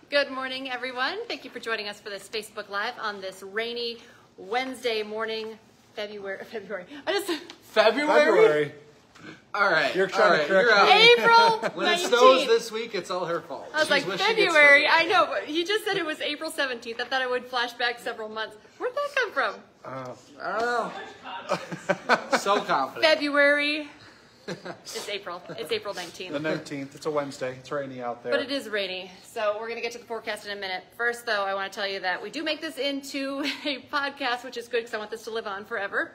Good morning, everyone. Thank you for joining us for this Facebook Live on this rainy Wednesday morning, February. February? All right. You're trying to correct me. April 19th. When it snows this week, it's all her fault. I was like, February. I know, but he just said it was April 17th. I thought I would flash back several months. Where'd that come from? I don't know. So confident. February. It's April. It's April 19th. The 19th. It's a Wednesday. It's rainy out there. But it is rainy. So we're going to get to the forecast in a minute. First, though, I want to tell you that we do make this into a podcast, which is good because I want this to live on forever.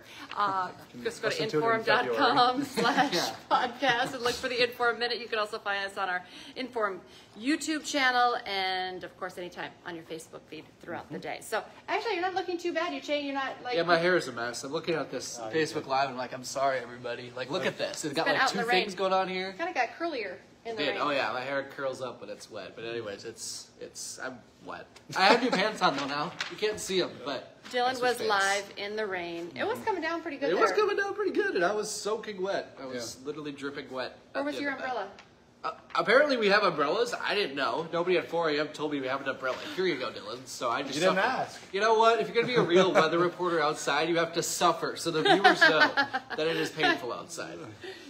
Just go to InForum.com/podcast and look for the InForum Minute. You can also find us on our InForum YouTube channel and, of course, anytime on your Facebook feed throughout the day. So, actually, you're not looking too bad. You're not like... Yeah, my hair is a mess. I'm looking at this Facebook Live and I'm like, I'm sorry, everybody. Like, look at this. It's got like two things going on here. Kind of got curlier in the rain. Oh yeah, my hair curls up when it's wet. But anyways, I'm wet. I have new pants on though now. You can't see them, but Dylan was live in the rain. It was coming down pretty good. It was coming down pretty good, and I was soaking wet. I was literally dripping wet. Where was your umbrella? Apparently we have umbrellas. I didn't know. Nobody at 4 a.m. told me we have an umbrella. Here you go, Dylan. So I just didn't ask. You know what? If you're going to be a real weather reporter outside, you have to suffer so the viewers know that it is painful outside.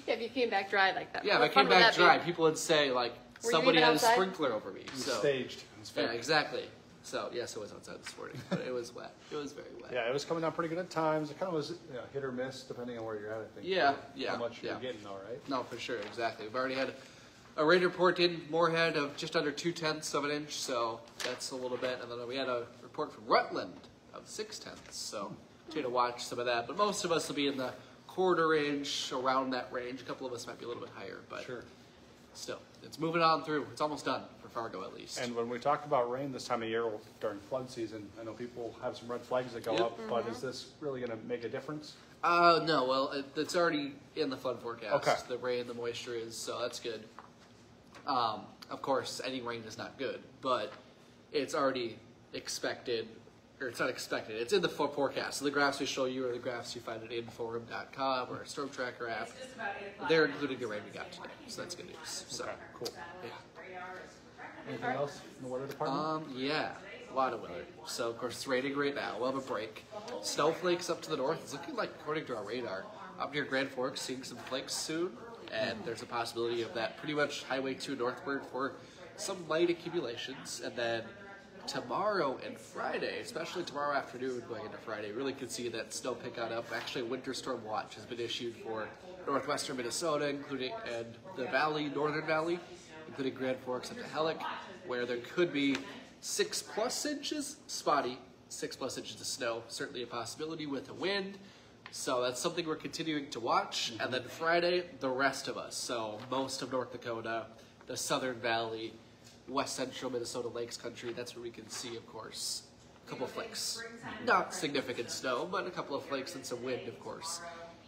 Yeah, if you came back dry like that. Yeah, if I came back dry, people would say, like, somebody had a sprinkler over me. So. Staged. Yeah, exactly. So, yes, it was outside this morning, but it was wet. It was very wet. Yeah, it was coming down pretty good at times. It kind of was hit or miss depending on where you're at, I think. Yeah. How much you're getting, all right? No, for sure, exactly. We've already had a rain report in Moorhead of just under 0.2 of an inch, so that's a little bit. And then we had a report from Rutland of 0.6, so try to watch some of that. But most of us will be in the quarter inch, around that range. A couple of us might be a little bit higher, but still, it's moving on through. It's almost done for Fargo, at least. And when we talk about rain this time of year during flood season, I know people have some red flags that go up, but is this really going to make a difference? No, well, it's already in the flood forecast. Okay. The rain, the moisture is, so that's good. Of course, any rain is not good, but it's already expected, or it's not expected, it's in the forecast. So the graphs we show you are the graphs you find at InForum.com or our Storm Tracker app. They're including the rain we got today, so that's good news. So, cool. Yeah. Anything else in the weather department? Yeah, a lot of weather. So, of course, it's raining right now. We'll have a break. Snowflakes up to the north. It's looking like, according to our radar, up near Grand Forks, seeing some flakes soon. And there's a possibility of that pretty much Highway 2 northward for some light accumulations. And then tomorrow and Friday, especially tomorrow afternoon going into Friday, really could see that snow pick on up. Actually, a winter storm watch has been issued for northwestern Minnesota, including and the valley, northern valley, including Grand Forks up to Hellick, where there could be 6+ inches, spotty, 6+ inches of snow. Certainly a possibility with the wind. So that's something we're continuing to watch. And then Friday, the rest of us. So most of North Dakota, the Southern Valley, West Central Minnesota Lakes country. That's where we can see, of course, a couple of flakes. Not significant snow, but a couple of flakes and some wind, of course.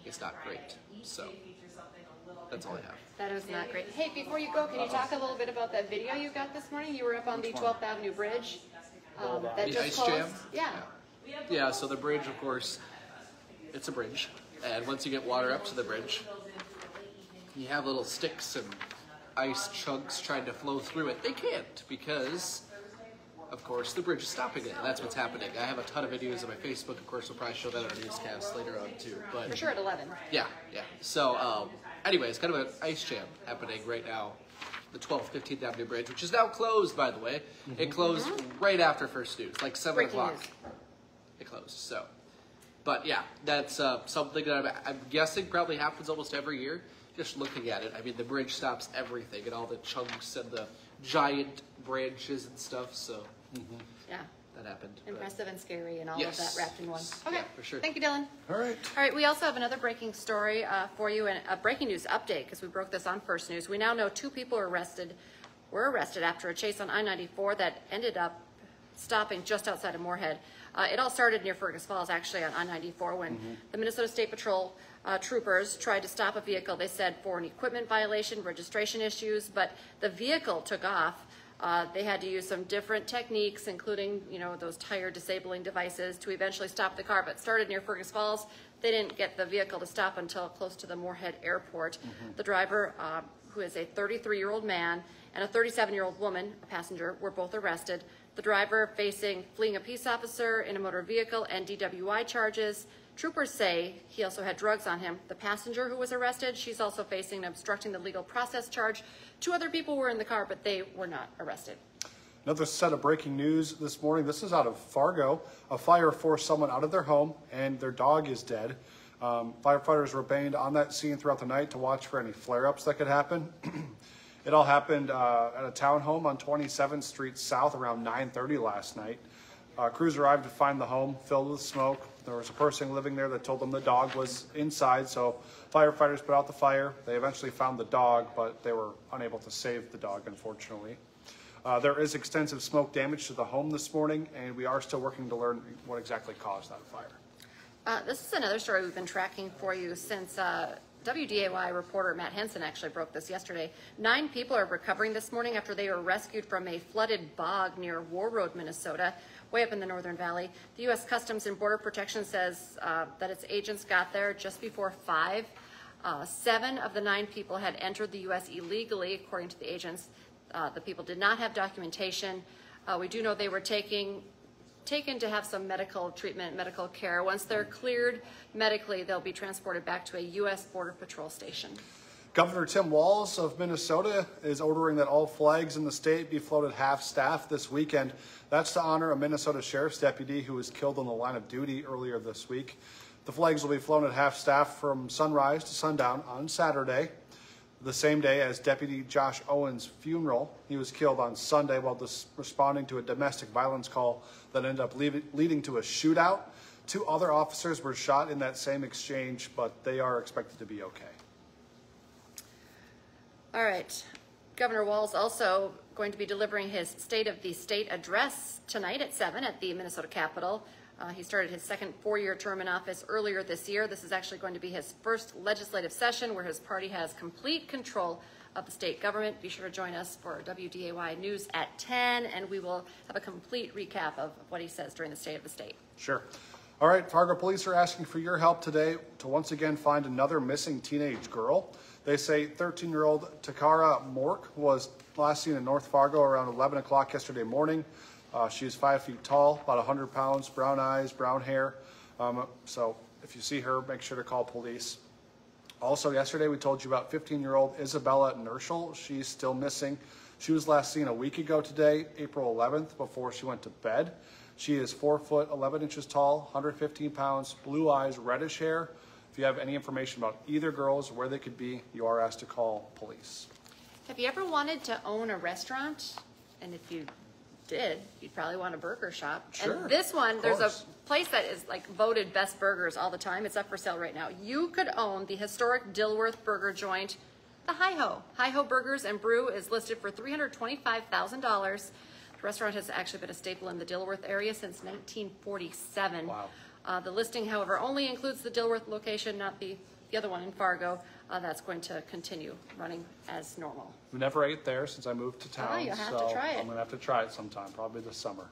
It's not great. So that's all I have. That was not great. Hey, before you go, can you talk a little bit about that video you got this morning? You were up on the 12th Avenue Bridge. That just ice closed. jam? Yeah, so the bridge, of course, it's a bridge, and once you get water up to the bridge, you have little sticks and ice chunks trying to flow through it. They can't because, of course, the bridge is stopping it, and that's what's happening. I have a ton of videos on my Facebook. Of course, we'll probably show that on our newscast later on, too. But for sure at 11. Yeah. So, anyways, kind of an ice jam happening right now. The 12th, 15th Avenue Bridge, which is now closed, by the way. It closed right after first news, like 7 o'clock. It closed, so. But yeah, that's something that I'm guessing probably happens almost every year. Just looking at it, I mean, the bridge stops everything and all the chunks and the giant branches and stuff. So yeah, that happened. Impressive and scary and all of that wrapped in one. Okay, for sure. Thank you, Dylan. All right. We also have another breaking story for you and a breaking news update because we broke this on First News. We now know 2 people were arrested after a chase on I-94 that ended up stopping just outside of Moorhead. It all started near Fergus Falls, actually, on I-94 when the Minnesota State Patrol troopers tried to stop a vehicle, they said, for an equipment violation, registration issues, but the vehicle took off. They had to use some different techniques, including, those tire disabling devices to eventually stop the car, but started near Fergus Falls. They didn't get the vehicle to stop until close to the Moorhead Airport. The driver, who is a 33-year-old man, and a 37-year-old woman, a passenger, were both arrested. The driver facing fleeing a peace officer in a motor vehicle and DWI charges. Troopers say he also had drugs on him. The passenger who was arrested, she's also facing an obstructing the legal process charge. 2 other people were in the car, but they were not arrested. Another set of breaking news this morning. This is out of Fargo. A fire forced someone out of their home, and their dog is dead. Firefighters remained on that scene throughout the night to watch for any flare-ups that could happen. It all happened at a townhome on 27th Street South around 9:30 last night. Crews arrived to find the home filled with smoke. There was a person living there that told them the dog was inside, so firefighters put out the fire. They eventually found the dog, but they were unable to save the dog, unfortunately. There is extensive smoke damage to the home this morning, and we are still working to learn what exactly caused that fire. This is another story we've been tracking for you since WDAY reporter Matt Henson actually broke this yesterday. 9 people are recovering this morning after they were rescued from a flooded bog near Warroad, Minnesota, way up in the Northern Valley. The U.S. Customs and Border Protection says that its agents got there just before 5. 7 of the 9 people had entered the U.S. illegally, according to the agents. The people did not have documentation. We do know they were taken to have some medical treatment, medical care. Once they're cleared medically, they'll be transported back to a U.S. Border Patrol station. Governor Tim Walz of Minnesota is ordering that all flags in the state be floated half-staff this weekend. That's to honor a Minnesota sheriff's deputy who was killed on the line of duty earlier this week. The flags will be flown at half-staff from sunrise to sundown on Saturday, the same day as Deputy Josh Owen's funeral. He was killed on Sunday while responding to a domestic violence call that ended up leading to a shootout. 2 other officers were shot in that same exchange, but they are expected to be okay. All right. Governor Walz also going to be delivering his State of the State address tonight at 7 at the Minnesota Capitol. He started his second 4-year term in office earlier this year. This is actually going to be his first legislative session where his party has complete control of the state government. Be sure to join us for WDAY News at 10, and we will have a complete recap of what he says during the State of the State. Sure. All right, Fargo police are asking for your help today to once again find another missing teenage girl. They say 13-year-old Takara Mork was last seen in North Fargo around 11 o'clock yesterday morning. She is 5 feet tall, about 100 pounds, brown eyes, brown hair. So if you see her, make sure to call police. Also, yesterday we told you about 15-year-old Isabella Nerschel. She's still missing. She was last seen a week ago today, April 11th, before she went to bed. She is 4 foot 11 inches tall, 115 pounds, blue eyes, reddish hair. If you have any information about either girls, where they could be, you are asked to call police. Have you ever wanted to own a restaurant? And if you did, you'd probably want a burger shop. Sure, and this one, there's a place that is like voted best burgers all the time. It's up for sale right now. You could own the historic Dilworth burger joint, the Hi-Ho. Hi-Ho Burgers and Brew is listed for $325,000. The restaurant has actually been a staple in the Dilworth area since 1947. Wow. The listing, however, only includes the Dilworth location, not the other one in Fargo. That's going to continue running as normal. I've never ate there since I moved to town, you have so to try it. I'm going to have to try it sometime, probably this summer.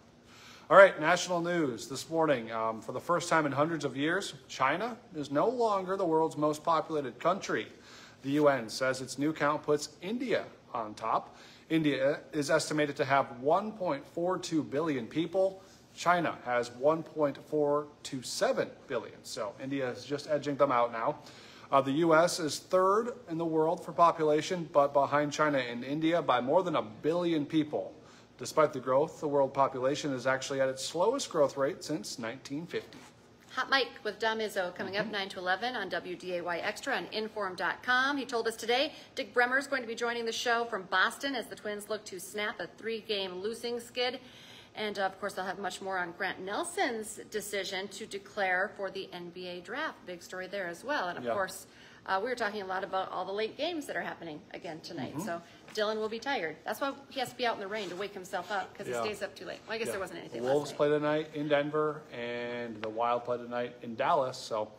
All right, national news this morning. For the first time in hundreds of years, China is no longer the world's most populated country. The UN says its new count puts India on top. India is estimated to have 1.42 billion people. China has 1.427 billion, so India is just edging them out now. The U.S. is 3rd in the world for population, but behind China and India by more than 1 billion people. Despite the growth, the world population is actually at its slowest growth rate since 1950. Hot Mike with Dom Izzo coming up 9 to 11 on WDAY Extra and InForum.com. He told us today Dick Bremer is going to be joining the show from Boston as the Twins look to snap a 3-game losing skid. And, of course, they'll have much more on Grant Nelson's decision to declare for the NBA draft. Big story there as well. And, of course, we were talking a lot about all the late games that are happening again tonight. So Dillon will be tired. That's why he has to be out in the rain to wake himself up, because he stays up too late. Well, I guess there wasn't anything The last Wolves night. play tonight in Denver, and the Wild play tonight in Dallas. So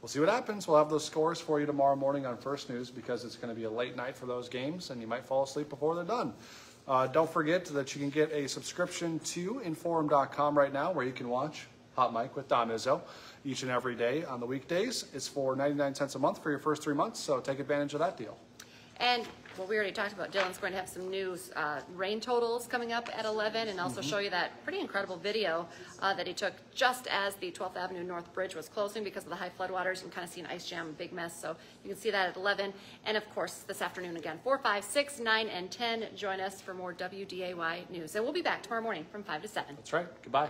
we'll see what happens. We'll have those scores for you tomorrow morning on First News, because it's going to be a late night for those games, and you might fall asleep before they're done. Don't forget that you can get a subscription to InForum.com right now, where you can watch Hot Mike with Dom Izzo each and every day on the weekdays. It's for 99 cents a month for your first 3 months, so take advantage of that deal. And Well, we already talked about Dylan's going to have some news, rain totals coming up at 11, and also show you that pretty incredible video that he took just as the 12th Avenue North Bridge was closing because of the high floodwaters. You can kind of see an ice jam, big mess. So you can see that at 11. And of course, this afternoon again, 4, 5, 6, 9, and 10. Join us for more WDAY news. And we'll be back tomorrow morning from 5 to 7. That's right. Goodbye.